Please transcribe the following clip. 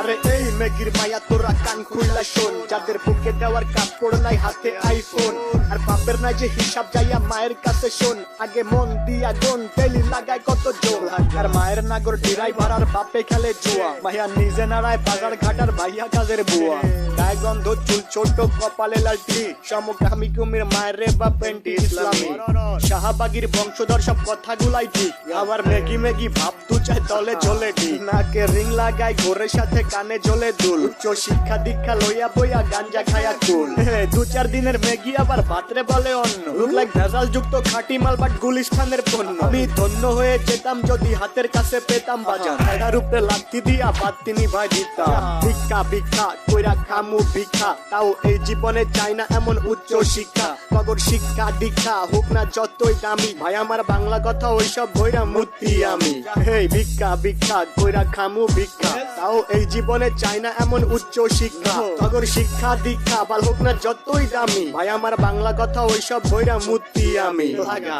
আরে এই মেগির মায়া তোরা কান খুইলা শোন, যাদের বুকে দেওয়ার কাপড় নাই হাতে আইফোন, আর বাপের নাই যে হিসাব যাইয়া মায়ের কাছে শোন, আগে মন দিয়া গুন তেলি লাগায় কত জোর, আর মায়ের নাগর ড্রাইভার আর বাপে খেলে জুয়া, মাইয়া নিজে নাড়ায় বাজার ঘাটার ভাইয়া কাজের বুয়া, গায়ে গন্ধ চুল ছোট কপালে লালটি, সমকামী কুমির মায়ের রে বা পেন্টি ইসলামী, শাহবাগীর বংশধর সব কথাগুলাই ঠিক, আবার মেগি মেগি ভাব দু চায় তলে ঝোলে ঠিক, নাকে রিং লাগায় ঘোরের সাথে কানে ঝোলে দুল, উচ্চ শিক্ষা দীক্ষা লইয়া বইয়া গাঞ্জা খায়া কুল, 2-4 দিনের মেগি আবার ভাতরে বলে অন্য, লুক লাইক ভেজাল যুক্ত খাঁটি মাল বাট গুলিস্তানের পণ্য, আমি ধন্য হয়ে যেতাম যদি হাতের কাছে পেতাম বাজার, এটার উপরে লাথি দিয়া বাদ তিনি ভাই দিতাম, ভিক্ষা ভিক্ষা কইরা খামু ভিক্ষা, তাও এই জীবনে চাই না এমন উচ্চ শিক্ষা, কবর শিক্ষা দীক্ষা হোক না যতই দামি, ভাই আমার বাংলা কথা ওইসব বইরা মূর্তি আমি, হেই ভিক্ষা ভিক্ষা কইরা খামু ভিক্ষা, তাও এই জীবনে চাই না এমন উচ্চ শিক্ষা, কবর শিক্ষা দীক্ষা বাল হোক না যতই দামি, ভাই আমার বাংলা কথা ওইসব বইরা মূর্তি আমি লাগা।